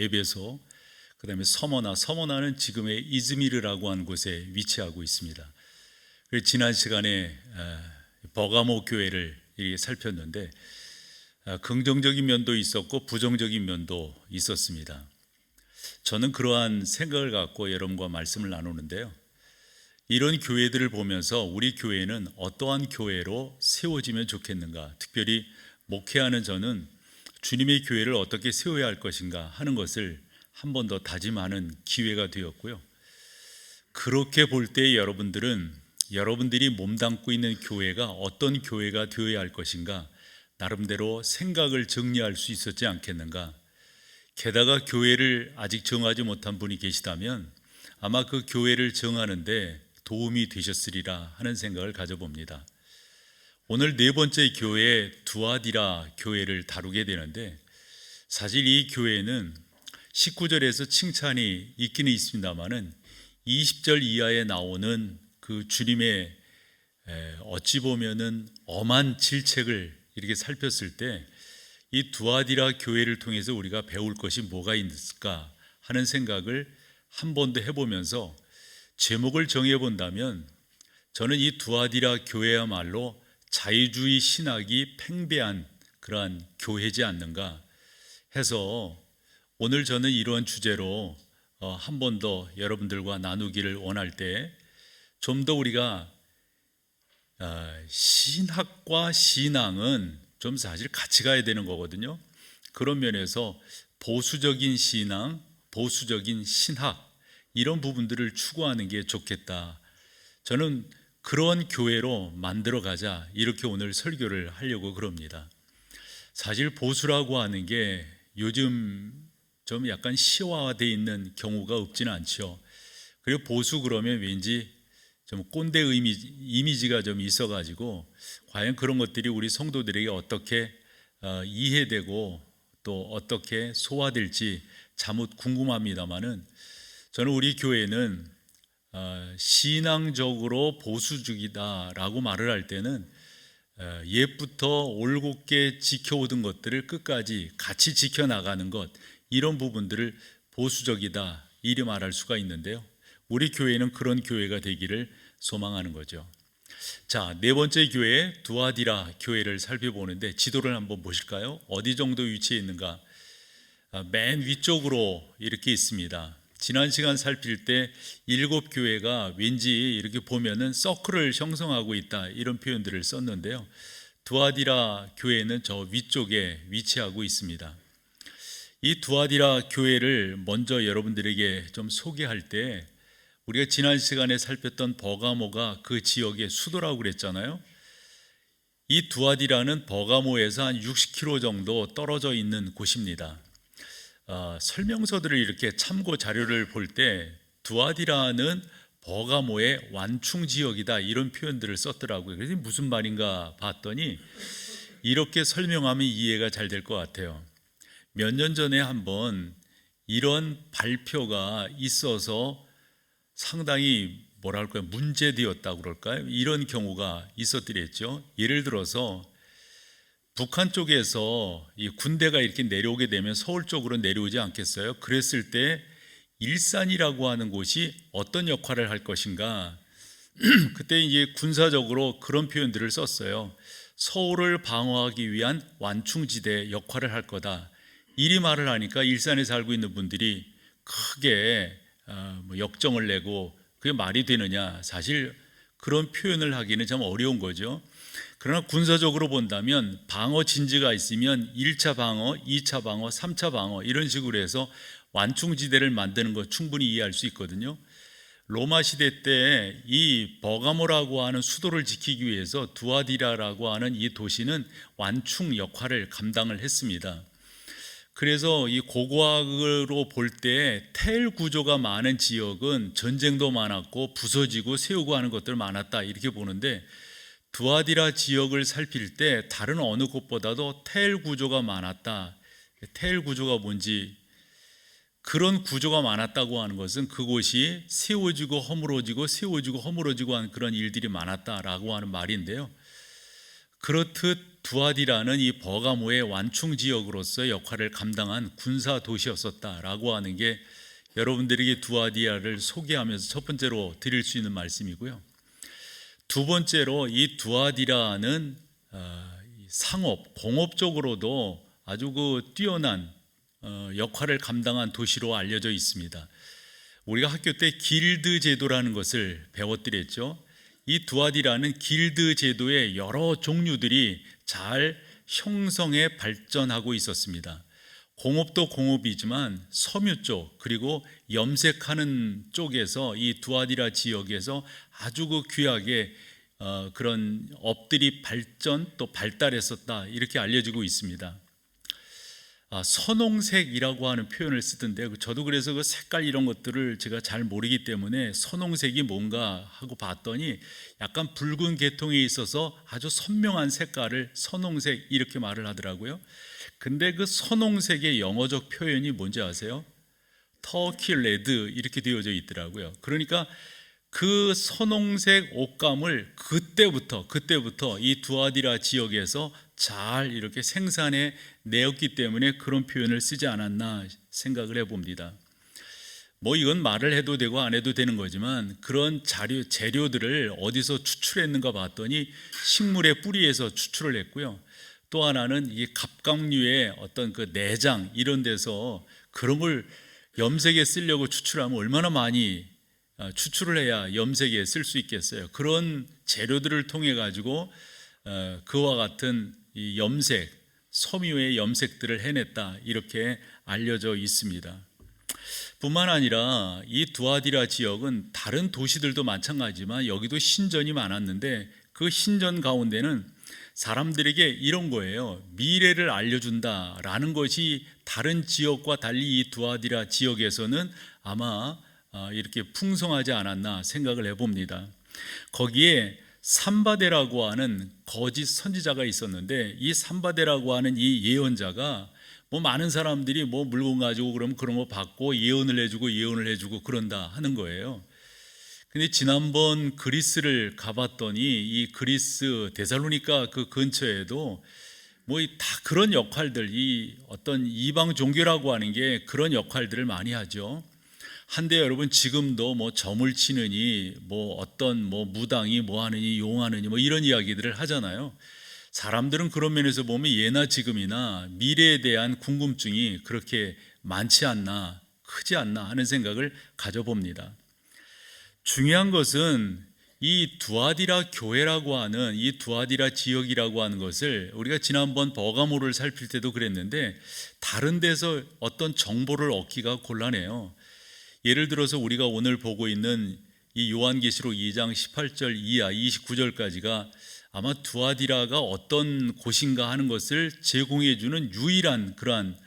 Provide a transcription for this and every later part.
에베소, 그 다음에 서머나는 지금의 이즈미르라고 하는 곳에 위치하고 있습니다. 그래서 지난 시간에 버가모 교회를 살폈는데 긍정적인 면도 있었고 부정적인 면도 있었습니다. 저는 그러한 생각을 갖고 여러분과 말씀을 나누는데요, 이런 교회들을 보면서 우리 교회는 어떠한 교회로 세워지면 좋겠는가, 특별히 목회하는 저는 주님의 교회를 어떻게 세워야 할 것인가 하는 것을 한 번 더 다짐하는 기회가 되었고요. 그렇게 볼 때 여러분들이 몸담고 있는 교회가 어떤 교회가 되어야 할 것인가 나름대로 생각을 정리할 수 있었지 않겠는가. 게다가 교회를 아직 정하지 못한 분이 계시다면 아마 그 교회를 정하는데 도움이 되셨으리라 하는 생각을 가져봅니다. 오늘 네 번째 교회 두아디라 교회를 다루게 되는데, 사실 이 교회는 19절에서 칭찬이 있기는 있습니다만은 20절 이하에 나오는 그 주님의 어찌 보면은 엄한 질책을 이렇게 살폈을 때 이 두아디라 교회를 통해서 우리가 배울 것이 뭐가 있을까 하는 생각을 한 번 더 해보면서 제목을 정해본다면, 저는 이 두아디라 교회야말로 자유주의 신학이 팽배한 그러한 교회지 않는가 해서 오늘 저는 이러한 주제로 한 번 더 여러분들과 나누기를 원할 때, 좀 더 우리가 신학과 신앙은 좀 사실 같이 가야 되는 거거든요. 그런 면에서 보수적인 신앙, 보수적인 신학, 이런 부분들을 추구하는 게 좋겠다. 저는 그런 교회로 만들어 가자, 이렇게 오늘 설교를 하려고 그럽니다. 사실 보수라고 하는 게 요즘 좀 약간 시화되어 있는 경우가 없지는 않죠. 그리고 보수 그러면 왠지 좀 꼰대 이미지가 좀 있어가지고 과연 그런 것들이 우리 성도들에게 어떻게 이해되고 또 어떻게 소화될지 자칫 궁금합니다만은, 저는 우리 교회는 신앙적으로 보수적이다라고 말을 할 때는 옛부터 올곧게 지켜오던 것들을 끝까지 같이 지켜나가는 것, 이런 부분들을 보수적이다 이리 말할 수가 있는데요, 우리 교회는 그런 교회가 되기를 소망하는 거죠. 자, 네 번째 교회 두아디라 교회를 살펴보는데, 지도를 한번 보실까요? 어디 정도 위치해 있는가? 맨 위쪽으로 이렇게 있습니다. 지난 시간 살필 때 7교회가 왠지 이렇게 보면은 서클을 형성하고 있다, 이런 표현들을 썼는데요, 두아디라 교회는 저 위쪽에 위치하고 있습니다. 이 두아디라 교회를 먼저 여러분들에게 좀 소개할 때, 우리가 지난 시간에 살폈던 버가모가 그 지역의 수도라고 그랬잖아요. 이 두아디라는 버가모에서 한 60km 정도 떨어져 있는 곳입니다. 설명서들을 이렇게 참고 자료를 볼 때 두아디라는 버가모의 완충 지역이다, 이런 표현들을 썼더라고요. 그래서 무슨 말인가 봤더니 이렇게 설명하면 이해가 잘 될 것 같아요. 몇 년 전에 한번 이런 발표가 있어서 상당히 뭐랄까요, 문제되었다고 그럴까요? 이런 경우가 있었더랬죠. 예를 들어서 북한 쪽에서 이 군대가 이렇게 내려오게 되면 서울 쪽으로 내려오지 않겠어요? 그랬을 때 일산이라고 하는 곳이 어떤 역할을 할 것인가? 그때 이제 군사적으로 그런 표현들을 썼어요. 서울을 방어하기 위한 완충지대 역할을 할 거다. 이리 말을 하니까 일산에 살고 있는 분들이 크게 역정을 내고 그게 말이 되느냐, 사실 그런 표현을 하기는 참 어려운 거죠. 그러나 군사적으로 본다면 방어 진지가 있으면 1차 방어, 2차 방어, 3차 방어, 이런 식으로 해서 완충지대를 만드는 거 충분히 이해할 수 있거든요. 로마 시대 때 이 버가모라고 하는 수도를 지키기 위해서 두아디라라고 하는 이 도시는 완충 역할을 감당을 했습니다. 그래서 이 고고학으로 볼 때 텔 구조가 많은 지역은 전쟁도 많았고 부서지고 세우고 하는 것들 많았다, 이렇게 보는데, 두아디라 지역을 살필 때 다른 어느 곳보다도 텔 구조가 많았다. 텔 구조가 뭔지, 그런 구조가 많았다고 하는 것은 그곳이 세워지고 허물어지고 세워지고 허물어지고 하는 그런 일들이 많았다라고 하는 말인데요, 그렇듯 두아디라는 이 버가모의 완충 지역으로서 역할을 감당한 군사 도시였었다라고 하는 게 여러분들에게 두아디라를 소개하면서 첫 번째로 드릴 수 있는 말씀이고요. 두 번째로 이 두아디라는 상업, 공업적으로도 아주 뛰어난 역할을 감당한 도시로 알려져 있습니다. 우리가 학교 때 길드 제도라는 것을 배웠더랬죠. 이 두아디라는 길드 제도의 여러 종류들이 잘 형성해 발전하고 있었습니다. 공업도 공업이지만 섬유 쪽 그리고 염색하는 쪽에서 이 두아디라 지역에서 아주 귀하게 그런 업들이 발전 또 발달했었다 이렇게 알려지고 있습니다. 선홍색이라고 하는 표현을 쓰던데 저도 그래서 그 색깔 이런 것들을 제가 잘 모르기 때문에 선홍색이 뭔가 하고 봤더니 약간 붉은 계통에 있어서 아주 선명한 색깔을 선홍색 이렇게 말을 하더라고요. 근데 그 선홍색의 영어적 표현이 뭔지 아세요? 터키 레드 이렇게 되어져 있더라고요. 그러니까 그 선홍색 옷감을 그때부터 이 두아디라 지역에서 잘 이렇게 생산해 내었기 때문에 그런 표현을 쓰지 않았나 생각을 해봅니다. 뭐 이건 말을 해도 되고 안 해도 되는 거지만 그런 재료들을 어디서 추출했는가 봤더니 식물의 뿌리에서 추출을 했고요. 또 하나는 이 갑각류의 어떤 그 내장 이런 데서 그런 걸 염색에 쓰려고 추출하면 얼마나 많이 추출을 해야 염색에 쓸 수 있겠어요. 그런 재료들을 통해 가지고 그와 같은 이 염색, 섬유의 염색들을 해냈다 이렇게 알려져 있습니다. 뿐만 아니라 이 두아디라 지역은 다른 도시들도 마찬가지지만 여기도 신전이 많았는데 그 신전 가운데는 사람들에게 이런 거예요. 미래를 알려준다라는 것이 다른 지역과 달리 이 두아디라 지역에서는 아마 이렇게 풍성하지 않았나 생각을 해봅니다. 거기에 삼바데라고 하는 거짓 선지자가 있었는데 이 삼바데라고 하는 이 예언자가 뭐 많은 사람들이 뭐 물건 가지고 그러면 그런 거 받고 예언을 해주고 그런다 하는 거예요. 근데 지난번 그리스를 가봤더니 이 그리스 데살로니가 그 근처에도 뭐 다 그런 역할들, 이 어떤 이방 종교라고 하는 게 그런 역할들을 많이 하죠. 한데 여러분 지금도 뭐 점을 치느니 뭐 어떤 뭐 무당이 뭐 하느니 용하느니 뭐 이런 이야기들을 하잖아요. 사람들은 그런 면에서 보면 예나 지금이나 미래에 대한 궁금증이 그렇게 많지 않나 크지 않나 하는 생각을 가져봅니다. 중요한 것은 이 두아디라 교회라고 하는 이 두아디라 지역이라고 하는 것을 우리가 지난번 버가모를 살필 때도 그랬는데 다른 데서 어떤 정보를 얻기가 곤란해요. 예를 들어서 우리가 오늘 보고 있는 이 요한계시록 2장 18절 이하 29절까지가 아마 두아디라가 어떤 곳인가 하는 것을 제공해 주는 유일한 그러한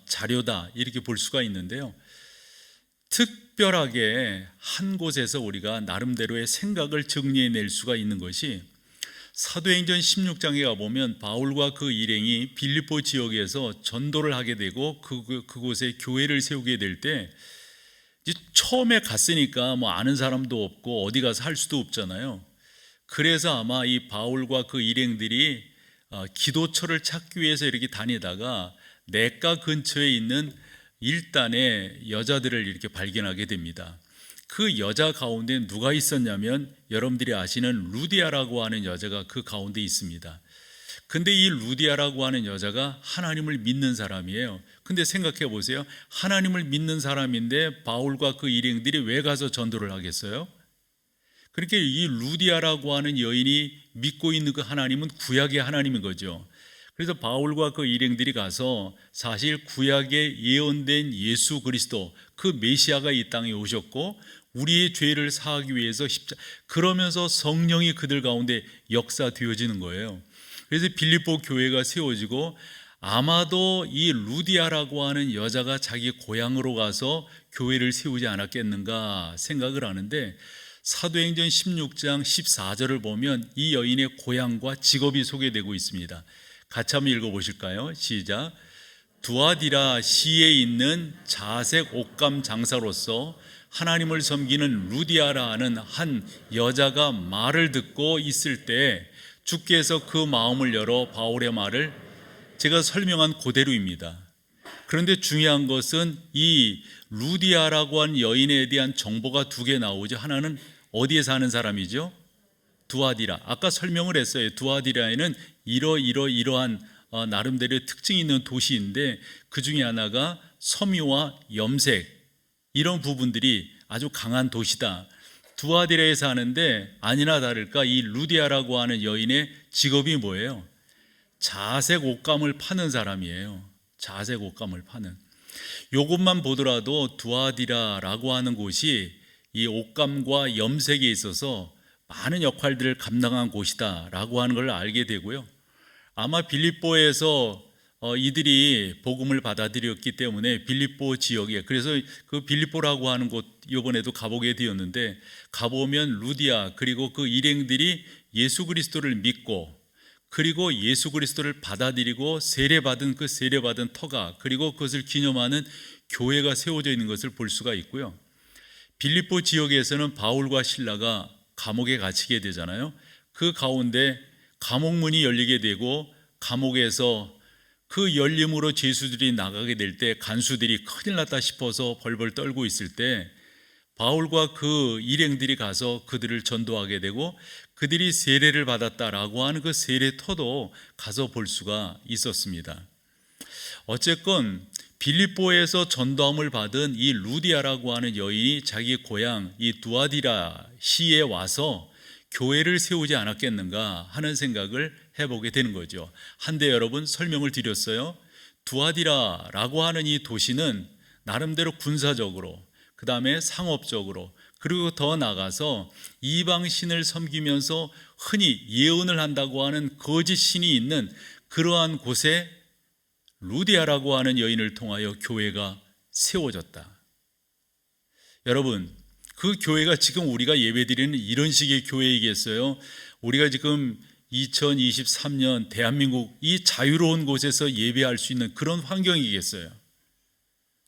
자료다 이렇게 볼 수가 있는데요. 특별하게 한 곳에서 우리가 나름대로의 생각을 정리해낼 수가 있는 것이 사도행전 16장에 가보면 바울과 그 일행이 빌립보 지역에서 전도를 하게 되고 그곳에 교회를 세우게 될 때 처음에 갔으니까 뭐 아는 사람도 없고 어디 가서 할 수도 없잖아요. 그래서 아마 이 바울과 그 일행들이 기도처를 찾기 위해서 이렇게 다니다가 냇가 근처에 있는 일단의 여자들을 이렇게 발견하게 됩니다. 그 여자 가운데 누가 있었냐면 여러분들이 아시는 루디아라고 하는 여자가 그 가운데 있습니다. 근데 이 루디아라고 하는 여자가 하나님을 믿는 사람이에요. 근데 생각해 보세요. 하나님을 믿는 사람인데 바울과 그 일행들이 왜 가서 전도를 하겠어요? 그렇게 이 루디아라고 하는 여인이 믿고 있는 그 하나님은 구약의 하나님인 거죠. 그래서 바울과 그 일행들이 가서 사실 구약에 예언된 예수 그리스도 그 메시아가 이 땅에 오셨고 우리의 죄를 사하기 위해서 그러면서 성령이 그들 가운데 역사되어지는 거예요. 그래서 빌립보 교회가 세워지고 아마도 이 루디아라고 하는 여자가 자기 고향으로 가서 교회를 세우지 않았겠는가 생각을 하는데 사도행전 16장 14절을 보면 이 여인의 고향과 직업이 소개되고 있습니다. 같이 한번 읽어보실까요? 시작. 두아디라 시에 있는 자색 옷감 장사로서 하나님을 섬기는 루디아라는 한 여자가 말을 듣고 있을 때 주께서 그 마음을 열어 바울의 말을 제가 설명한 그대로입니다. 그런데 중요한 것은 이 루디아라고 하는 여인에 대한 정보가 두 개 나오죠. 하나는 어디에 사는 사람이죠? 두아디라. 아까 설명을 했어요. 두아디라에는 이러한 나름대로의 특징이 있는 도시인데 그 중에 하나가 섬유와 염색 이런 부분들이 아주 강한 도시다. 두아디라에 사는데 아니나 다를까 이 루디아라고 하는 여인의 직업이 뭐예요? 자색 옷감을 파는 사람이에요. 자색 옷감을 파는. 이것만 보더라도 두아디라라고 하는 곳이 이 옷감과 염색에 있어서 많은 역할들을 감당한 곳이다라고 하는 걸 알게 되고요. 아마 빌립보에서 이들이 복음을 받아들였기 때문에 빌립보 지역에, 그래서 그 빌립보라고 하는 곳 이번에도 가보게 되었는데, 가보면 루디아 그리고 그 일행들이 예수 그리스도를 믿고 그리고 예수 그리스도를 받아들이고 세례받은 그 세례받은 터가, 그리고 그것을 기념하는 교회가 세워져 있는 것을 볼 수가 있고요. 빌립보 지역에서는 바울과 실라가 감옥에 갇히게 되잖아요. 그 가운데 감옥문이 열리게 되고 감옥에서 그 열림으로 죄수들이 나가게 될 때 간수들이 큰일 났다 싶어서 벌벌 떨고 있을 때 바울과 그 일행들이 가서 그들을 전도하게 되고 그들이 세례를 받았다라고 하는 그 세례터도 가서 볼 수가 있었습니다. 어쨌건 빌립보에서 전도함을 받은 이 루디아라고 하는 여인이 자기 고향 이 두아디라 시에 와서 교회를 세우지 않았겠는가 하는 생각을 해보게 되는 거죠. 한데 여러분 설명을 드렸어요. 두아디라라고 하는 이 도시는 나름대로 군사적으로, 그 다음에 상업적으로, 그리고 더 나아가서 이방신을 섬기면서 흔히 예언을 한다고 하는 거짓 신이 있는 그러한 곳에 루디아라고 하는 여인을 통하여 교회가 세워졌다. 여러분, 그 교회가 지금 우리가 예배드리는 이런 식의 교회이겠어요? 우리가 지금 2023년 대한민국 이 자유로운 곳에서 예배할 수 있는 그런 환경이겠어요?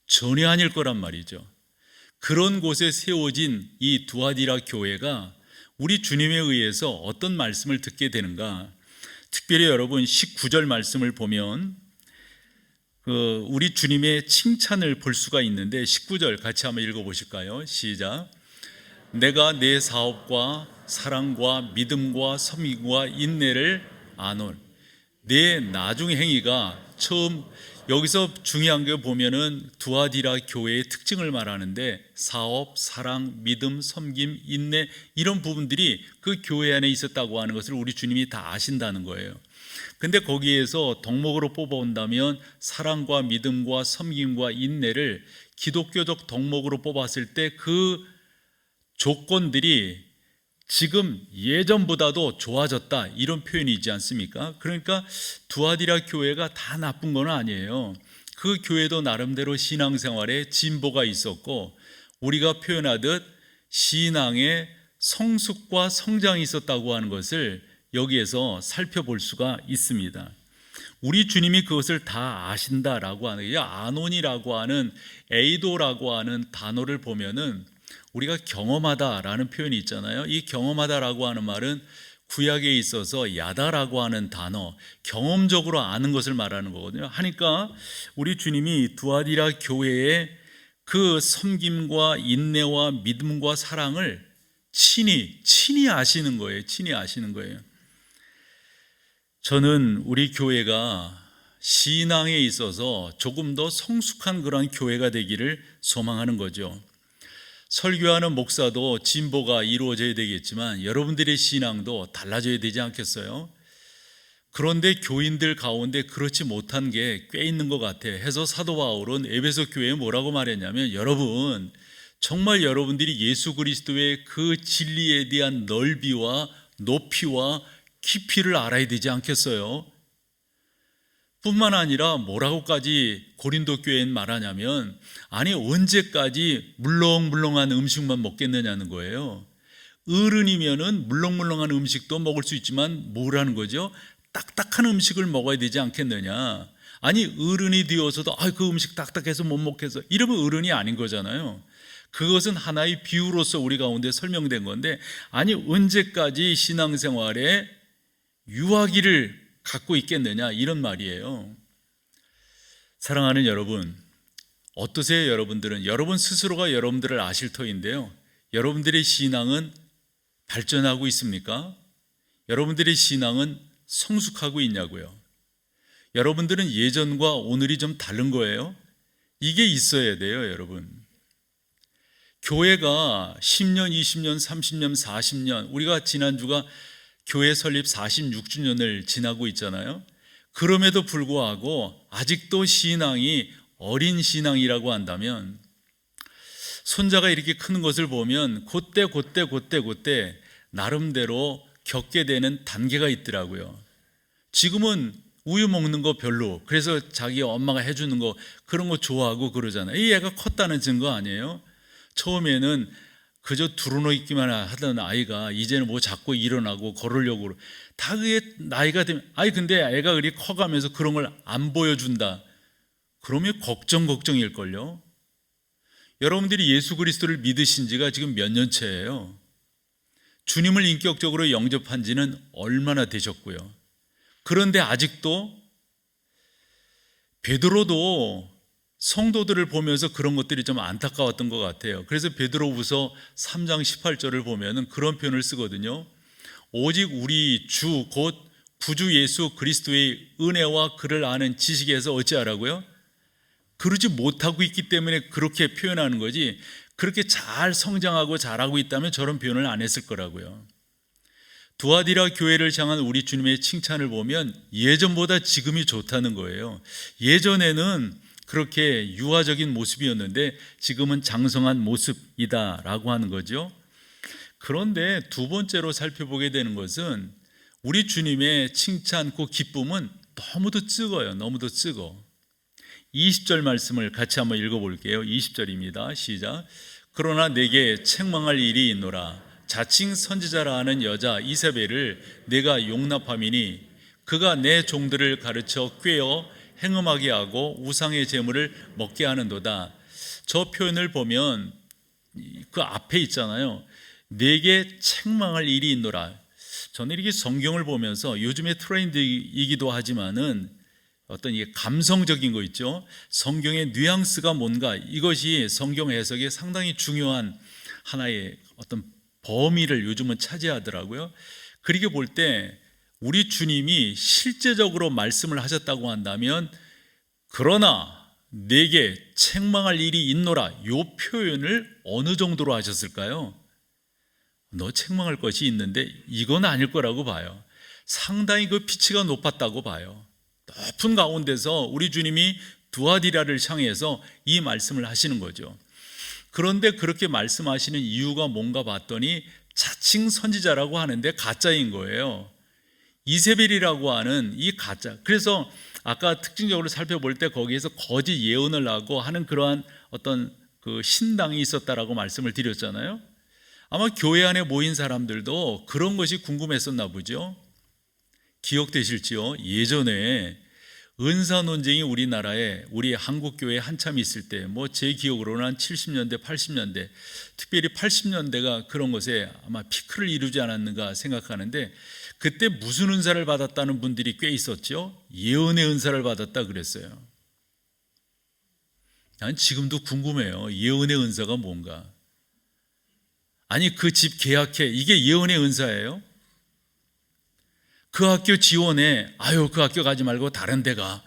전혀 아닐 거란 말이죠. 그런 곳에 세워진 이 두아디라 교회가 우리 주님에 의해서 어떤 말씀을 듣게 되는가? 특별히 여러분 19절 말씀을 보면 우리 주님의 칭찬을 볼 수가 있는데 19절 같이 한번 읽어보실까요? 시작. 내가 내 사업과 사랑과 믿음과 섬김과 인내를 아노니. 내 나중 행위가 처음, 여기서 중요한 게 보면은 두아디라 교회의 특징을 말하는데 사업, 사랑, 믿음, 섬김, 인내 이런 부분들이 그 교회 안에 있었다고 하는 것을 우리 주님이 다 아신다는 거예요. 근데 거기에서 덕목으로 뽑아온다면 사랑과 믿음과 섬김과 인내를 기독교적 덕목으로 뽑았을 때 그 조건들이 지금 예전보다도 좋아졌다 이런 표현이 있지 않습니까? 그러니까 두아디라 교회가 다 나쁜 건 아니에요. 그 교회도 나름대로 신앙생활에 진보가 있었고 우리가 표현하듯 신앙의 성숙과 성장이 있었다고 하는 것을 여기에서 살펴볼 수가 있습니다. 우리 주님이 그것을 다 아신다라고 하는 게 아논이라고 하는 에이도라고 하는 단어를 보면은 우리가 경험하다라는 표현이 있잖아요. 이 경험하다라고 하는 말은 구약에 있어서 야다라고 하는 단어, 경험적으로 아는 것을 말하는 거거든요. 하니까 우리 주님이 두아디라 교회의 그 섬김과 인내와 믿음과 사랑을 친히 아시는 거예요. 친히 아시는 거예요. 저는 우리 교회가 신앙에 있어서 조금 더 성숙한 그런 교회가 되기를 소망하는 거죠. 설교하는 목사도 진보가 이루어져야 되겠지만 여러분들의 신앙도 달라져야 되지 않겠어요? 그런데 교인들 가운데 그렇지 못한 게 꽤 있는 것 같아요. 해서 사도 바울은 에베소 교회에 뭐라고 말했냐면 여러분, 정말 여러분들이 예수 그리스도의 그 진리에 대한 넓이와 높이와 깊이를 알아야 되지 않겠어요? 뿐만 아니라 뭐라고까지 고린도 교회엔 말하냐면 아니 언제까지 물렁물렁한 음식만 먹겠느냐는 거예요. 어른이면은 물렁물렁한 음식도 먹을 수 있지만 뭐라는 거죠? 딱딱한 음식을 먹어야 되지 않겠느냐. 아니 어른이 되어서도 그 음식 딱딱해서 못 먹겠어 이러면 어른이 아닌 거잖아요. 그것은 하나의 비유로서 우리 가운데 설명된 건데 아니 언제까지 신앙생활에 유아기를 갖고 있겠느냐, 이런 말이에요. 사랑하는 여러분, 어떠세요? 여러분들은 여러분 스스로가 여러분들을 아실 터인데요, 여러분들의 신앙은 발전하고 있습니까? 여러분들의 신앙은 성숙하고 있냐고요? 여러분들은 예전과 오늘이 좀 다른 거예요? 이게 있어야 돼요, 여러분. 교회가 10년, 20년, 30년, 40년, 우리가 지난주가 교회 설립 46주년을 지나고 있잖아요. 그럼에도 불구하고 아직도 신앙이 어린 신앙이라고 한다면, 손자가 이렇게 크는 것을 보면 그때 나름대로 겪게 되는 단계가 있더라고요. 지금은 우유 먹는 거 별로, 그래서 자기 엄마가 해주는 거 그런 거 좋아하고 그러잖아요. 이 애가 컸다는 증거 아니에요? 처음에는 그저 두루누기만 하던 아이가 이제는 뭐 자꾸 일어나고 걸으려고, 다 그게 나이가 되면, 근데 애가 그리 커가면서 그런 걸 안 보여준다, 그러면 걱정일걸요. 여러분들이 예수 그리스도를 믿으신 지가 지금 몇 년째예요? 주님을 인격적으로 영접한 지는 얼마나 되셨고요? 그런데 아직도, 베드로도 성도들을 보면서 그런 것들이 좀 안타까웠던 것 같아요. 그래서 베드로후서 3장 18절을 보면 그런 표현을 쓰거든요. 오직 우리 주 곧 구주 예수 그리스도의 은혜와 그를 아는 지식에서 어찌하라고요? 그러지 못하고 있기 때문에 그렇게 표현하는 거지, 그렇게 잘 성장하고 잘하고 있다면 저런 표현을 안 했을 거라고요. 두아디라 교회를 향한 우리 주님의 칭찬을 보면 예전보다 지금이 좋다는 거예요. 예전에는 그렇게 유아적인 모습이었는데 지금은 장성한 모습이다라고 하는 거죠. 그런데 두 번째로 살펴보게 되는 것은, 우리 주님의 칭찬고 기쁨은 너무도 뜨거워요. 너무도 뜨거. 20절 말씀을 같이 한번 읽어볼게요. 20절입니다. 시작. 그러나 내게 책망할 일이 있노라. 자칭 선지자라 하는 여자 이세벨을 내가 용납함이니 그가 내 종들을 가르쳐 꾀어 행음하게 하고 우상의 제물을 먹게 하는도다. 저 표현을 보면 그 앞에 있잖아요. 내게 책망할 일이 있노라. 저는 이렇게 성경을 보면서, 요즘에 트렌드이기도 하지만은 어떤 이게 감성적인 거 있죠. 성경의 뉘앙스가 뭔가, 이것이 성경 해석에 상당히 중요한 하나의 어떤 범위를 요즘은 차지하더라고요. 그렇게 볼 때 우리 주님이 실제적으로 말씀을 하셨다고 한다면, 그러나 내게 책망할 일이 있노라, 이 표현을 어느 정도로 하셨을까요? 너 책망할 것이 있는데 이건 아닐 거라고 봐요. 상당히 그 피치가 높았다고 봐요. 높은 가운데서 우리 주님이 두아디라를 향해서 이 말씀을 하시는 거죠. 그런데 그렇게 말씀하시는 이유가 뭔가 봤더니 자칭 선지자라고 하는데 가짜인 거예요. 이세벨이라고 하는 이 가짜. 그래서 아까 특징적으로 살펴볼 때 거기에서 거짓 예언을 하고 하는 그러한 어떤 그 신당이 있었다라고 말씀을 드렸잖아요. 아마 교회 안에 모인 사람들도 그런 것이 궁금했었나 보죠. 기억되실지요? 예전에 은사 논쟁이 우리나라에, 우리 한국교회에 한참 있을 때, 제 기억으로는 한 70년대, 80년대, 특별히 80년대가 그런 것에 아마 피크를 이루지 않았는가 생각하는데, 그때 무슨 은사를 받았다는 분들이 꽤 있었죠. 예언의 은사를 받았다 그랬어요. 난 지금도 궁금해요. 예언의 은사가 뭔가. 아니, 그 집 계약해, 이게 예언의 은사예요? 그 학교 지원해, 그 학교 가지 말고 다른 데 가,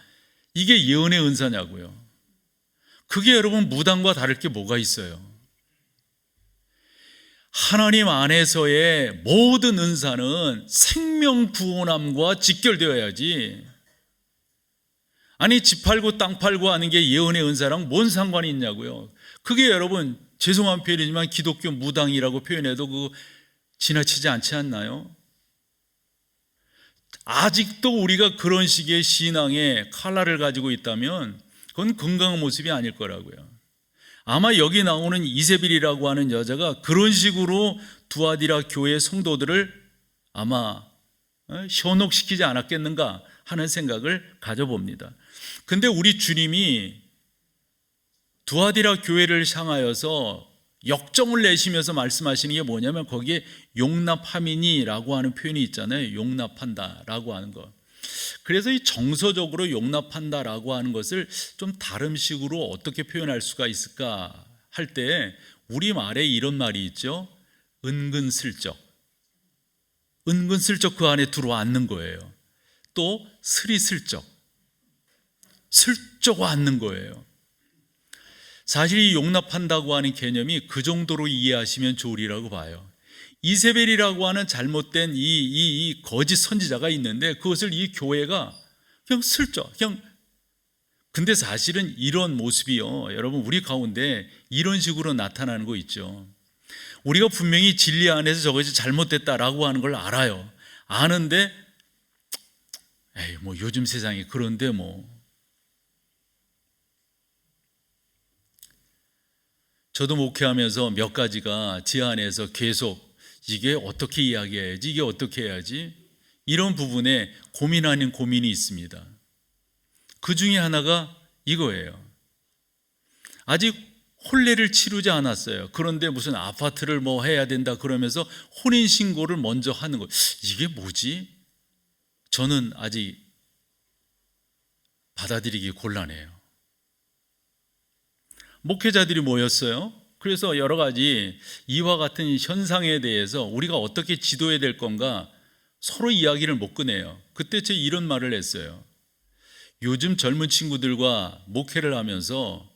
이게 예언의 은사냐고요. 그게 여러분 무당과 다를 게 뭐가 있어요? 하나님 안에서의 모든 은사는 생명 구원함과 직결되어야지. 아니, 집 팔고 땅 팔고 하는 게 예언의 은사랑 뭔 상관이 있냐고요. 그게 여러분, 죄송한 표현이지만 기독교 무당이라고 표현해도 그 지나치지 않지 않나요? 아직도 우리가 그런 식의 신앙의 칼라를 가지고 있다면 그건 건강한 모습이 아닐 거라고요. 아마 여기 나오는 이세벨이라고 하는 여자가 그런 식으로 두아디라 교회 성도들을 아마 현혹시키지 않았겠는가 하는 생각을 가져봅니다. 근데 우리 주님이 두아디라 교회를 향하여서 역정을 내시면서 말씀하시는 게 뭐냐면 거기에 용납함이니라고 하는 표현이 있잖아요. 용납한다라고 하는 거. 그래서 이 정서적으로 용납한다라고 하는 것을 좀 다른 식으로 어떻게 표현할 수가 있을까 할 때 우리말에 이런 말이 있죠. 은근슬쩍. 은근슬쩍 그 안에 들어앉는 거예요. 또 스리슬쩍. 슬쩍 앉는 거예요. 사실 이 용납한다고 하는 개념이 그 정도로 이해하시면 좋으리라고 봐요. 이세벨이라고 하는 잘못된 이 거짓 선지자가 있는데 그것을 이 교회가 그냥 슬쩍 근데 사실은 이런 모습이요, 여러분 우리 가운데 이런 식으로 나타나는 거 있죠. 우리가 분명히 진리 안에서 저것이 잘못됐다라고 하는 걸 알아요. 아는데 에이 뭐 요즘 세상이 그런데 뭐. 저도 목회하면서 몇 가지가 제 안에서 계속 이게 어떻게 이야기해야지, 이게 어떻게 해야지, 이런 부분에 고민 아닌 고민이 있습니다. 그 중에 하나가 이거예요. 아직 혼례를 치르지 않았어요. 그런데 무슨 아파트를 뭐 해야 된다 그러면서 혼인신고를 먼저 하는 거, 이게 뭐지? 저는 아직 받아들이기 곤란해요. 목회자들이 모였어요. 그래서 여러 가지 이와 같은 현상에 대해서 우리가 어떻게 지도해야 될 건가 서로 이야기를 못 꺼내요. 그때 제가 이런 말을 했어요. 요즘 젊은 친구들과 목회를 하면서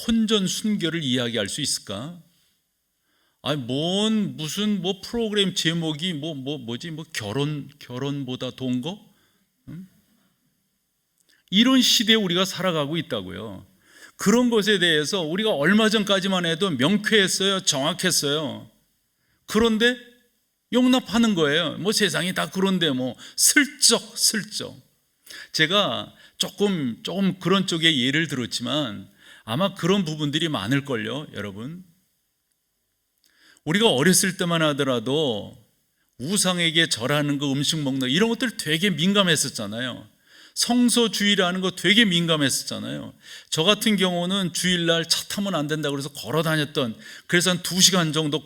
혼전 순결을 이야기할 수 있을까? 아니 무슨 프로그램 제목이 뭐지 결혼보다 돈 거? 이런 시대에 우리가 살아가고 있다고요. 그런 것에 대해서 우리가 얼마 전까지만 해도 명쾌했어요. 정확했어요. 그런데 용납하는 거예요. 뭐 세상이 다 그런데 뭐 슬쩍. 제가 조금 그런 쪽에 예를 들었지만 아마 그런 부분들이 많을걸요, 여러분. 우리가 어렸을 때만 하더라도 우상에게 절하는 거, 음식 먹는 거, 이런 것들 되게 민감했었잖아요. 성서주의라는 거 되게 민감했었잖아요. 저 같은 경우는 주일날 차 타면 안 된다고 그래서 걸어 다녔던, 그래서 한 2시간 정도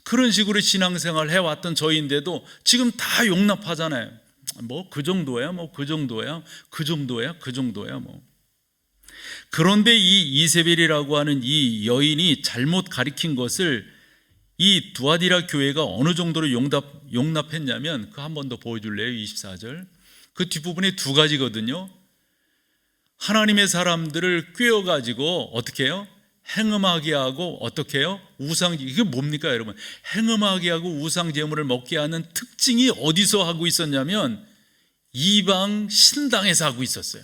그런 식으로 신앙생활 해왔던 저희인데도 지금 다 용납하잖아요. 뭐 그 정도야. 그런데 이 이세벨이라고 하는 이 여인이 잘못 가리킨 것을 이 두아디라 교회가 어느 정도로 용납했냐면, 그 한 번 더 보여줄래요? 24절. 그 뒷부분에 2가지거든요. 하나님의 사람들을 꿰어가지고 어떻게 해요? 행음하게 하고 어떻게 해요? 이게 뭡니까 여러분? 행음하게 하고 우상제물을 먹게 하는 특징이 어디서 하고 있었냐면 이방 신당에서 하고 있었어요.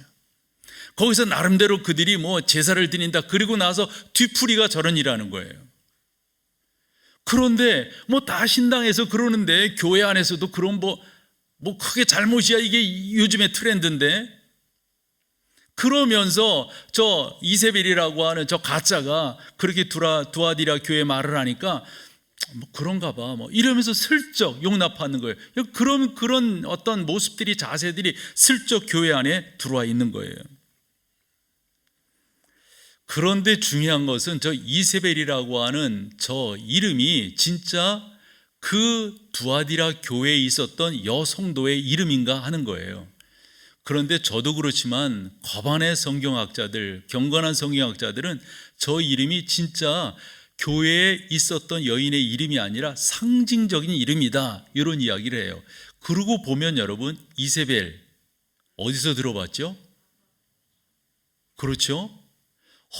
거기서 나름대로 그들이 뭐 제사를 드린다, 그리고 나서 뒤풀이가 저런 일하는 거예요. 그런데 뭐 다 신당에서 그러는데 교회 안에서도 그런 뭐 크게 잘못이야, 이게 요즘의 트렌드인데. 그러면서 저 이세벨이라고 하는 저 가짜가 그렇게 두아디라 교회 말을 하니까 뭐 그런가 봐 이러면서 슬쩍 용납하는 거예요. 그런 어떤 모습들이, 자세들이 슬쩍 교회 안에 들어와 있는 거예요. 그런데 중요한 것은 저 이세벨이라고 하는 저 이름이 진짜 그 두아디라 교회에 있었던 여성도의 이름인가 하는 거예요. 그런데 저도 그렇지만 과반의 성경학자들, 경건한 성경학자들은 저 이름이 진짜 교회에 있었던 여인의 이름이 아니라 상징적인 이름이다, 이런 이야기를 해요. 그러고 보면 여러분, 이세벨 어디서 들어봤죠? 그렇죠?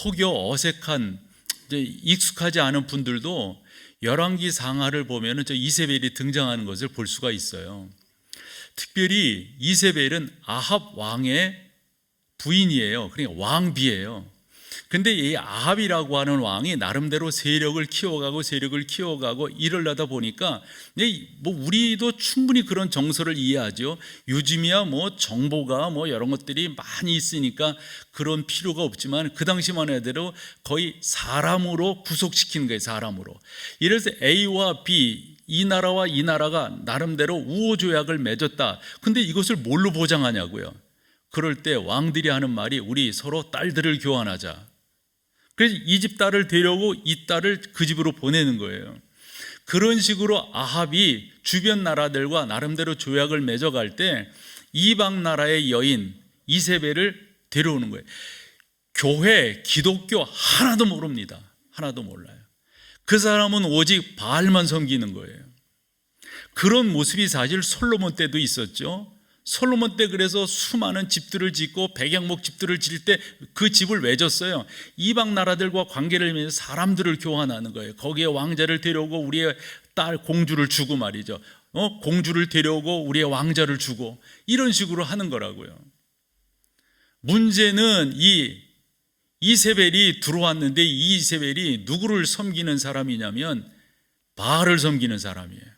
혹여 어색한, 익숙하지 않은 분들도 열왕기 상하를 보면 저 이세벨이 등장하는 것을 볼 수가 있어요. 특별히 이세벨은 아합 왕의 부인이에요. 그러니까 왕비예요. 근데 이 아합이라고 하는 왕이 나름대로 세력을 키워가고 이러려다 보니까 뭐 우리도 충분히 그런 정서를 이해하죠. 요즘이야 뭐 정보가 뭐 이런 것들이 많이 있으니까 그런 필요가 없지만 그 당시만 해도 거의 사람으로 구속시키는 거예요. 사람으로. 이래서 A와 B, 이 나라와 이 나라가 나름대로 우호조약을 맺었다. 근데 이것을 뭘로 보장하냐고요. 그럴 때 왕들이 하는 말이 우리 서로 딸들을 교환하자. 그래서 이 집 딸을 데려오고 이 딸을 그 집으로 보내는 거예요. 그런 식으로 아합이 주변 나라들과 나름대로 조약을 맺어갈 때 이방 나라의 여인 이세벨을 데려오는 거예요. 교회, 기독교 하나도 모릅니다. 하나도 몰라요. 그 사람은 오직 바알만 섬기는 거예요. 그런 모습이 사실 솔로몬 때도 있었죠. 솔로몬 때 그래서 수많은 집들을 짓고 백양목 집들을 지을 때 그 집을 왜 졌어요? 이방 나라들과 관계를 맺어 사람들을 교환하는 거예요. 거기에 왕자를 데려오고 우리의 딸 공주를 주고 말이죠. 공주를 데려오고 우리의 왕자를 주고 이런 식으로 하는 거라고요. 문제는 이 이세벨이 들어왔는데 이 이세벨이 누구를 섬기는 사람이냐면 바알을 섬기는 사람이에요.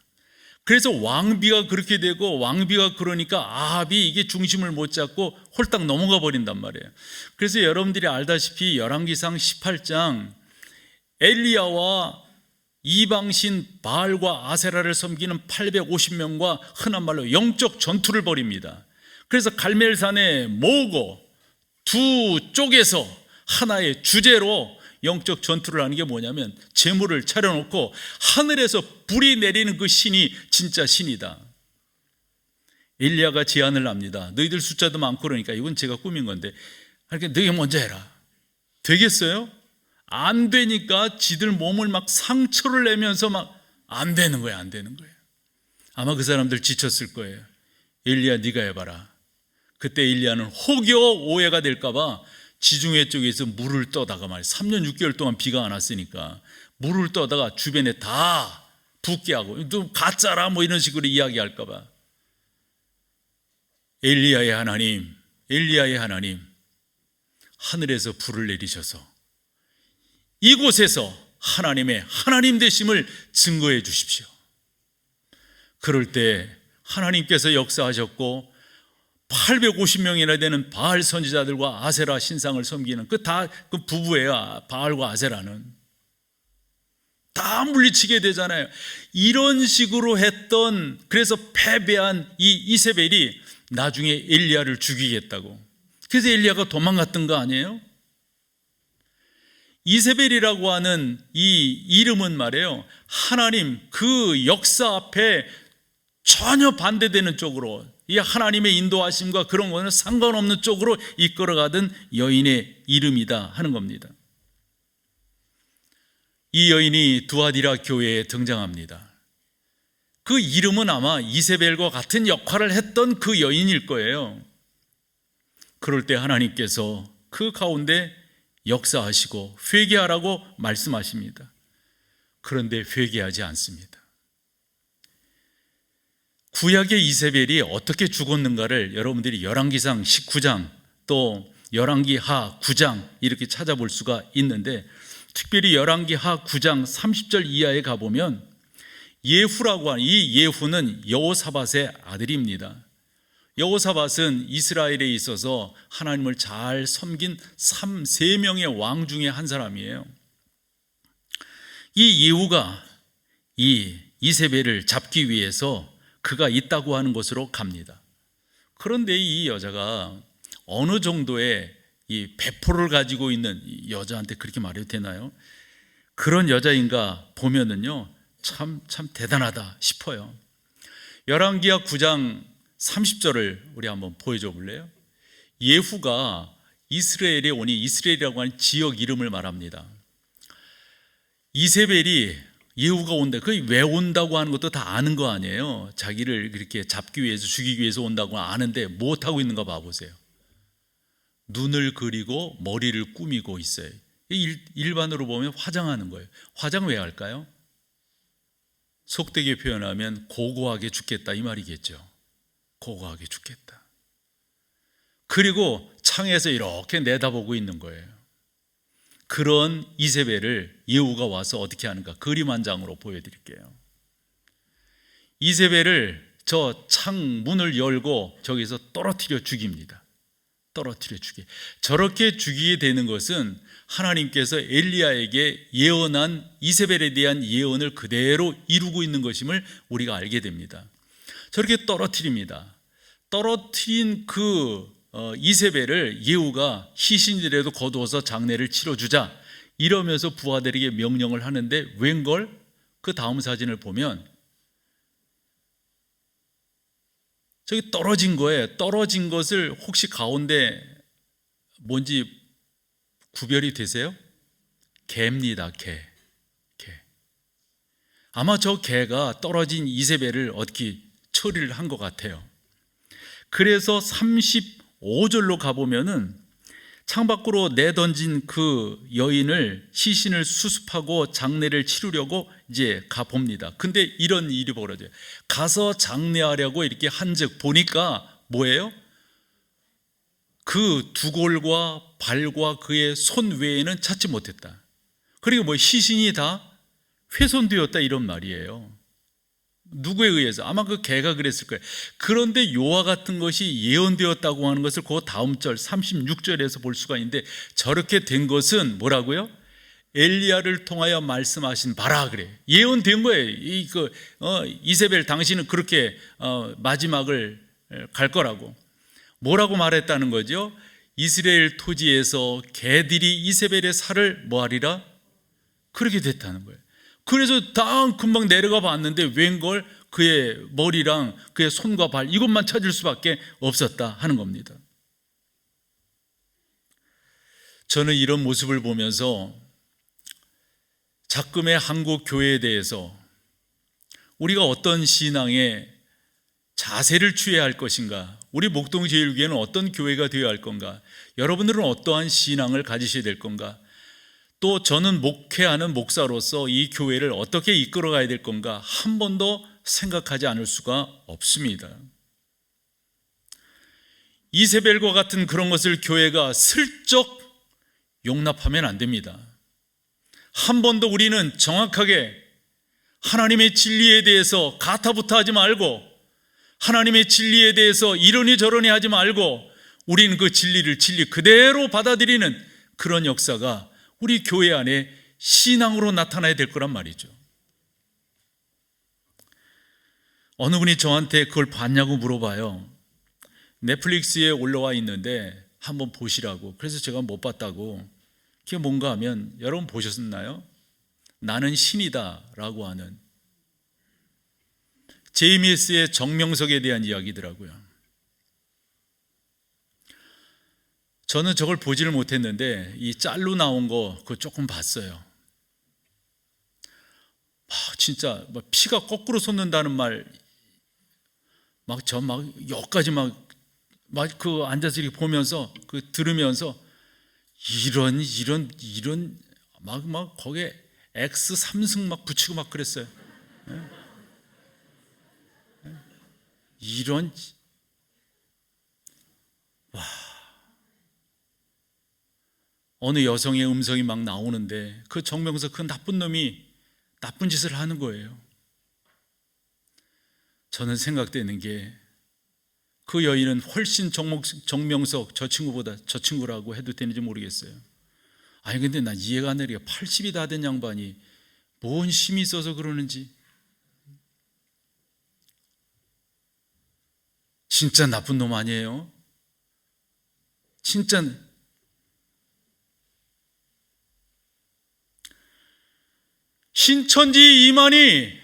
그래서 왕비가 그렇게 되고 왕비가 그러니까 아합이 이게 중심을 못 잡고 홀딱 넘어가 버린단 말이에요. 그래서 여러분들이 알다시피 열왕기상 18장 엘리야와 이방신 바알과 아세라를 섬기는 850명과 흔한 말로 영적 전투를 벌입니다. 그래서 갈멜산에 모으고 두 쪽에서 하나의 주제로 영적 전투를 하는 게 뭐냐면 제물을 차려놓고 하늘에서 불이 내리는 그 신이 진짜 신이다. 엘리야가 제안을 합니다. 너희들 숫자도 많고 그러니까 이건 제가 꾸민 건데 그러니까 너희 먼저 해라. 되겠어요? 안 되니까 지들 몸을 막 상처를 내면서 막 안 되는 거예요. 안 되는 거예요. 아마 그 사람들 지쳤을 거예요. 엘리야 네가 해봐라. 그때 엘리야는 혹여 오해가 될까 봐 지중해 쪽에서 물을 떠다가 말이에요. 3년 6개월 동안 비가 안 왔으니까 물을 떠다가 주변에 다 붓게 하고 좀 가짜라 뭐 이런 식으로 이야기할까 봐. 엘리야의 하나님, 엘리야의 하나님, 하늘에서 불을 내리셔서 이곳에서 하나님의 하나님 되심을 증거해 주십시오. 그럴 때 하나님께서 역사하셨고 850명이나 되는 바알 선지자들과 아세라 신상을 섬기는 그 부부예요. 바알과 아세라는 다 물리치게 되잖아요. 이런 식으로 했던, 그래서 패배한 이 이세벨이 나중에 엘리야를 죽이겠다고, 그래서 엘리야가 도망갔던 거 아니에요? 이세벨이라고 하는 이 이름은 말이에요, 하나님 그 역사 앞에 전혀 반대되는 쪽으로, 이 하나님의 인도하심과 그런 거는 상관없는 쪽으로 이끌어가던 여인의 이름이다 하는 겁니다. 이 여인이 두아디라 교회에 등장합니다. 그 이름은 아마 이세벨과 같은 역할을 했던 그 여인일 거예요. 그럴 때 하나님께서 그 가운데 역사하시고 회개하라고 말씀하십니다. 그런데 회개하지 않습니다. 구약의 이세벨이 어떻게 죽었는가를 여러분들이 열왕기상 19장 또 열왕기하 9장 이렇게 찾아볼 수가 있는데, 특별히 열왕기하 9장 30절 이하에 가보면 예후라고 하는, 이 예후는 여호사밧의 아들입니다. 여호사밧은 이스라엘에 있어서 하나님을 잘 섬긴 3명의 왕 중에 한 사람이에요. 이 예후가 이 이세벨을 잡기 위해서 그가 있다고 하는 곳으로 갑니다. 그런데 이 여자가 어느 정도의 이 배포를 가지고 있는 여자한테 그렇게 말해도 되나요? 그런 여자인가 보면은요, 참 대단하다 싶어요. 열왕기하 9장 30절을 우리 한번 보여줘 볼래요? 예후가 이스라엘에 오니, 이스라엘이라고 하는 지역 이름을 말합니다. 이세벨이 예후가 온다, 그 왜 온다고 하는 것도 다 아는 거 아니에요. 자기를 그렇게 잡기 위해서, 죽이기 위해서 온다고 아는데 못하고 있는가 봐보세요. 눈을 그리고 머리를 꾸미고 있어요. 일반으로 보면 화장하는 거예요. 화장 왜 할까요? 속되게 표현하면 고고하게 죽겠다 이 말이겠죠. 고고하게 죽겠다. 그리고 창에서 이렇게 내다보고 있는 거예요. 그런 이세벨을 예후가 와서 어떻게 하는가, 그림 한 장으로 보여드릴게요. 이세벨을 저 창문을 열고 저기서 떨어뜨려 죽입니다. 떨어뜨려 죽이. 저렇게 죽이게 되는 것은 하나님께서 엘리야에게 예언한 이세벨에 대한 예언을 그대로 이루고 있는 것임을 우리가 알게 됩니다. 저렇게 떨어뜨립니다. 떨어뜨린 그 이세벨을 예후가 희신이라도 거두어서 장례를 치러주자, 이러면서 부하들에게 명령을 하는데 웬걸 그 다음 사진을 보면 저기 떨어진 거예요. 떨어진 것을 혹시 가운데 뭔지 구별이 되세요? 개입니다. 개. 아마 저 개가 떨어진 이세벨을 어떻게 처리를 한 것 같아요. 그래서 35절로 가보면은 창밖으로 내던진 그 여인을 시신을 수습하고 장례를 치르려고 이제 가봅니다. 근데 이런 일이 벌어져요. 가서 장례하려고 이렇게 한즉 보니까 뭐예요? 그 두골과 발과 그의 손 외에는 찾지 못했다. 그리고 뭐 시신이 다 훼손되었다 이런 말이에요. 누구에 의해서? 아마 그 개가 그랬을 거예요. 그런데 요와 같은 것이 예언되었다고 하는 것을 그 다음 절 36절에서 볼 수가 있는데 저렇게 된 것은 뭐라고요? 엘리야를 통하여 말씀하신 바라 그래. 예언된 거예요. 이세벨 당신은 그렇게 마지막을 갈 거라고. 뭐라고 말했다는 거죠? 이스라엘 토지에서 개들이 이세벨의 살을 뭐하리라? 그렇게 됐다는 거예요. 그래서 다 금방 내려가 봤는데 웬걸 그의 머리랑 그의 손과 발 이것만 찾을 수밖에 없었다 하는 겁니다. 저는 이런 모습을 보면서 작금의 한국 교회에 대해서 우리가 어떤 신앙의 자세를 취해야 할 것인가, 우리 목동제일교회는 어떤 교회가 되어야 할 건가, 여러분들은 어떠한 신앙을 가지셔야 될 건가, 또 저는 목회하는 목사로서 이 교회를 어떻게 이끌어가야 될 건가 한 번도 생각하지 않을 수가 없습니다. 이세벨과 같은 그런 것을 교회가 슬쩍 용납하면 안 됩니다. 한 번도 우리는 정확하게 하나님의 진리에 대해서 가타부타 하지 말고, 하나님의 진리에 대해서 이러니 저러니 하지 말고, 우리는 그 진리를 진리 그대로 받아들이는 그런 역사가 우리 교회 안에 신앙으로 나타나야 될 거란 말이죠. 어느 분이 저한테 그걸 봤냐고 물어봐요. 넷플릭스에 올라와 있는데 한번 보시라고. 그래서 제가 못 봤다고. 그게 뭔가 하면, 여러분 보셨나요? 나는 신이다 라고 하는 제이미스의 정명석에 대한 이야기더라고요. 저는 저걸 보지를 못했는데 이 짤로 나온 거 그거 조금 봤어요. 진짜 피가 거꾸로 솟는다는 말, 여기까지 그 앉아서 이렇게 보면서 그 들으면서 이런 거기에 X 3승 막 붙이고 막 그랬어요. 이런 어느 여성의 음성이 막 나오는데 그 정명석 그 나쁜 놈이 나쁜 짓을 하는 거예요. 저는 생각되는 게 그 여인은 훨씬 정명석 저 친구라고 해도 되는지 모르겠어요. 아니 근데 난 이해가 안 되게 80이 다 된 양반이 뭔 힘이 있어서 그러는지. 진짜 나쁜 놈 아니에요? 진짜. 신천지 이만희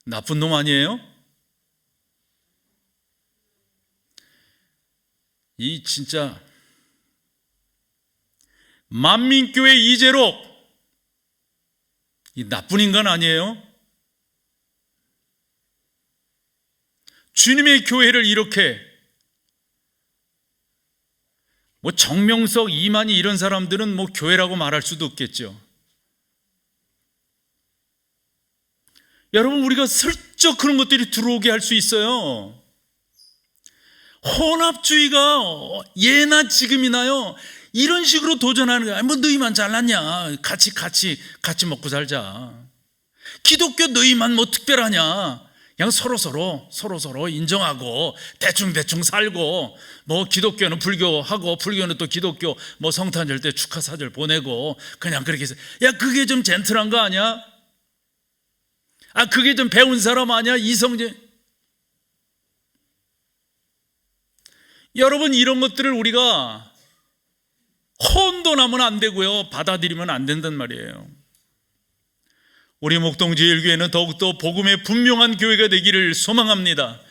나쁜 놈 아니에요? 이 진짜 만민교회 이재록 이 나쁜 인간 아니에요? 주님의 교회를 이렇게 정명석, 이만희 이런 사람들은 교회라고 말할 수도 없겠죠. 여러분, 우리가 슬쩍 그런 것들이 들어오게 할 수 있어요. 혼합주의가 예나 지금이나요 이런 식으로 도전하는 거야. 너희만 잘났냐, 같이 먹고 살자. 기독교 너희만 특별하냐, 그냥 서로 인정하고 대충 살고, 기독교는 불교하고 불교는 또 기독교 성탄절 때 축하사절 보내고 그냥 그렇게 해서, 야 그게 좀 젠틀한 거 아니야? 그게 좀 배운 사람 아니야? 이성재. 여러분, 이런 것들을 우리가 소문도 나면 안 되고요, 받아들이면 안 된단 말이에요. 우리 목동제일교회는 더욱더 복음의 분명한 교회가 되기를 소망합니다.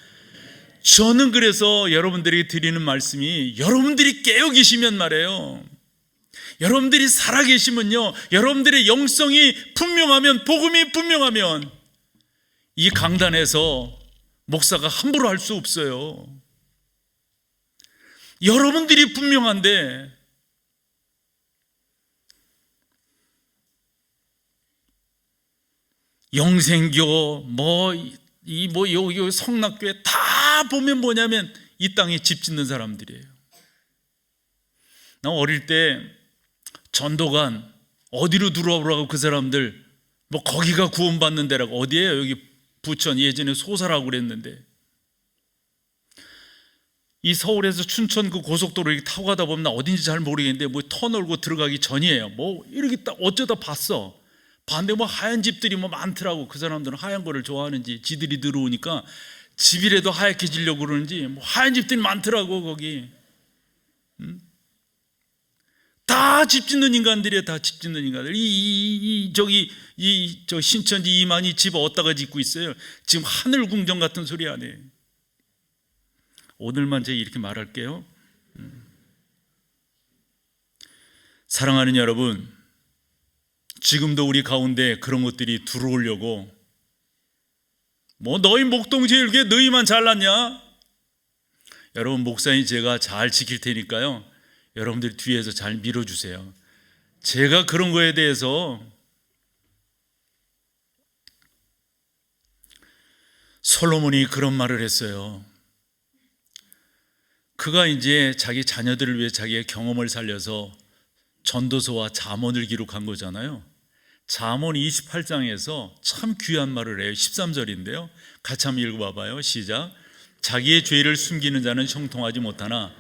저는 그래서 여러분들에게 드리는 말씀이, 여러분들이 깨어 계시면 말이에요, 여러분들이 살아계시면요, 여러분들의 영성이 분명하면, 복음이 분명하면 이 강단에서 목사가 함부로 할 수 없어요. 여러분들이 분명한데 영생교 요 성락교회 다 보면 뭐냐면 이 땅에 집 짓는 사람들이에요. 나 어릴 때 전도관 어디로 들어오라고, 그 사람들 뭐 거기가 구원받는 데라고. 어디예요? 여기 부천, 예전에 소사라고 그랬는데, 이 서울에서 춘천 그 고속도로 이렇게 타고 가다 보면, 나 어딘지 잘 모르겠는데 뭐 터널고 들어가기 전이에요. 뭐 이렇게 딱 어쩌다 봤어. 봤는데 뭐 하얀 집들이 뭐 많더라고. 그 사람들은 하얀 거를 좋아하는지, 지들이 들어오니까 집이라도 하얗게 지려고 그러는지 뭐 하얀 집들이 많더라고 거기. 다 집 짓는 인간들이에요. 다 집 짓는 인간들. 저 신천지 이만희 집 어디다가 짓고 있어요? 지금 하늘 궁정 같은 소리 안 해. 오늘만 제가 이렇게 말할게요. 사랑하는 여러분, 지금도 우리 가운데 그런 것들이 들어오려고, 뭐 너희 목동제일교회 너희만 잘났냐? 여러분, 목사님 제가 잘 지킬 테니까요, 여러분들 뒤에서 잘 밀어주세요. 제가 그런 거에 대해서, 솔로몬이 그런 말을 했어요. 그가 이제 자기 자녀들을 위해 자기의 경험을 살려서 전도서와 잠언을 기록한 거잖아요. 잠언 28장에서 참 귀한 말을 해요. 13절인데요. 같이 한번 읽어봐봐요. 시작. 자기의 죄를 숨기는 자는 형통하지 못하나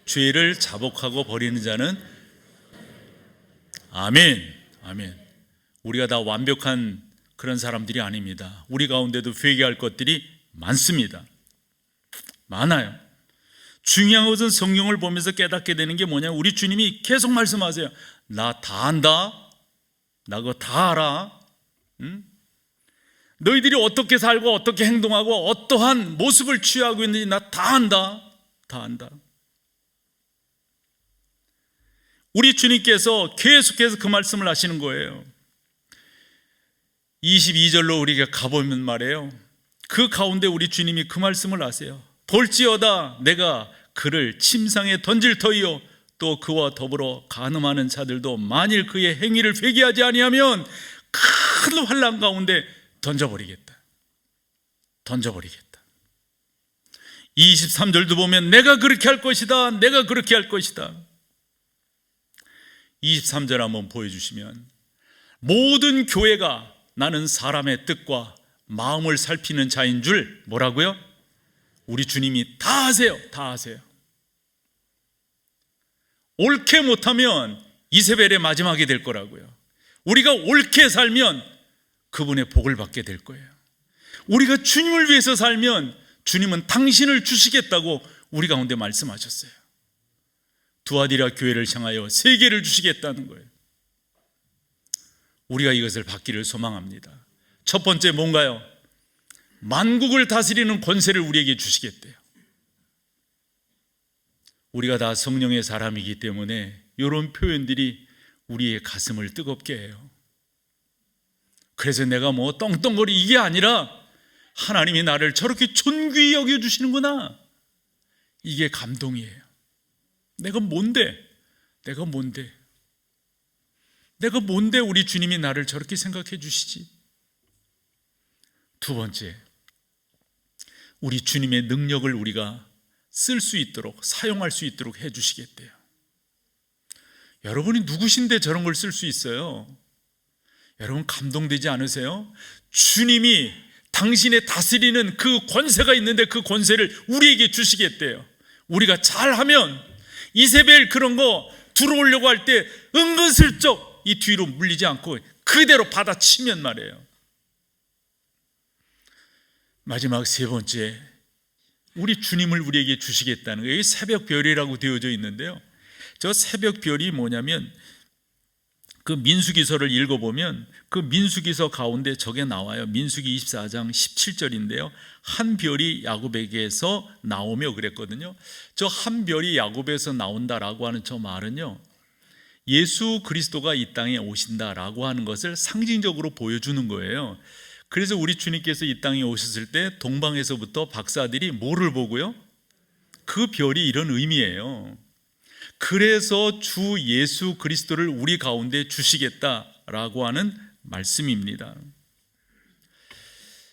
죄를 자복하고 버리는 자는, 아멘, 아멘. 우리가 다 완벽한 그런 사람들이 아닙니다. 우리 가운데도 회개할 것들이 많습니다. 많아요. 중요한 것은 성경을 보면서 깨닫게 되는 게 뭐냐, 우리 주님이 계속 말씀하세요. 나 다 안다. 나 그거 다 알아. 너희들이 어떻게 살고 어떻게 행동하고 어떠한 모습을 취하고 있는지 나 다 안다. 다 안다. 우리 주님께서 계속해서 그 말씀을 하시는 거예요. 22절로 우리가 가보면 말이에요, 그 가운데 우리 주님이 그 말씀을 하세요. 볼지어다 내가 그를 침상에 던질 터이요 또 그와 더불어 간음하는 자들도 만일 그의 행위를 회개하지 아니하면 큰 환난 가운데 던져버리겠다. 23절도 보면 내가 그렇게 할 것이다. 내가 그렇게 할 것이다. 23절 한번 보여주시면, 모든 교회가 나는 사람의 뜻과 마음을 살피는 자인 줄 뭐라고요? 우리 주님이 다 아세요. 다 아세요. 옳게 못하면 이세벨의 마지막이 될 거라고요. 우리가 옳게 살면 그분의 복을 받게 될 거예요. 우리가 주님을 위해서 살면 주님은 당신을 주시겠다고 우리 가운데 말씀하셨어요. 두아디라 교회를 향하여 세계를 주시겠다는 거예요. 우리가 이것을 받기를 소망합니다. 첫 번째 뭔가요? 만국을 다스리는 권세를 우리에게 주시겠대요. 우리가 다 성령의 사람이기 때문에 이런 표현들이 우리의 가슴을 뜨겁게 해요. 그래서 내가 뭐 떵떵거리 이게 아니라 하나님이 나를 저렇게 존귀히 여겨주시는구나, 이게 감동이에요. 내가 뭔데 우리 주님이 나를 저렇게 생각해 주시지. 두 번째, 우리 주님의 능력을 우리가 쓸 수 있도록, 사용할 수 있도록 해 주시겠대요. 여러분이 누구신데 저런 걸 쓸 수 있어요? 여러분 감동되지 않으세요? 주님이 당신의 다스리는 그 권세가 있는데 그 권세를 우리에게 주시겠대요. 우리가 잘하면 이세벨 그런 거 들어오려고 할 때 은근슬쩍 이 뒤로 물리지 않고 그대로 받아치면 말이에요. 마지막 세 번째, 우리 주님을 우리에게 주시겠다는 거예요. 새벽별이라고 되어져 있는데요, 저 새벽별이 뭐냐면 그 민수기서를 읽어보면 그 민수기서 가운데 저게 나와요. 민수기 24장 17절인데요. 한 별이 야곱에게서 나오며 그랬거든요. 저 한 별이 야곱에서 나온다라고 하는 저 말은요, 예수 그리스도가 이 땅에 오신다라고 하는 것을 상징적으로 보여주는 거예요. 그래서 우리 주님께서 이 땅에 오셨을 때 동방에서부터 박사들이 뭐를 보고요? 그 별이 이런 의미예요. 그래서 주 예수 그리스도를 우리 가운데 주시겠다라고 하는 말씀입니다.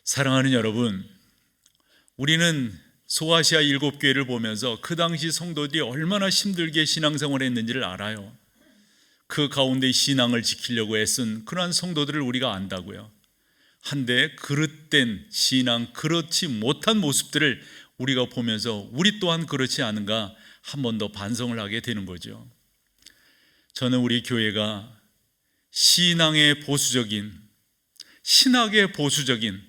사랑하는 여러분, 우리는 소아시아 7교회를 보면서 그 당시 성도들이 얼마나 힘들게 신앙생활을 했는지를 알아요. 그 가운데 신앙을 지키려고 애쓴 그러한 성도들을 우리가 안다고요. 한데 그릇된 신앙, 그렇지 못한 모습들을 우리가 보면서 우리 또한 그렇지 않은가 한 번 더 반성을 하게 되는 거죠. 저는 우리 교회가 신앙의 보수적인, 신학의 보수적인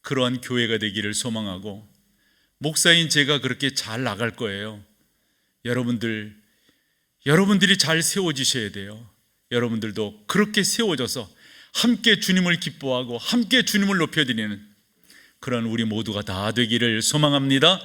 그러한 교회가 되기를 소망하고, 목사인 제가 그렇게 잘 나갈 거예요. 여러분들이 잘 세워지셔야 돼요. 여러분들도 그렇게 세워져서 함께 주님을 기뻐하고 함께 주님을 높여드리는 그런 우리 모두가 다 되기를 소망합니다.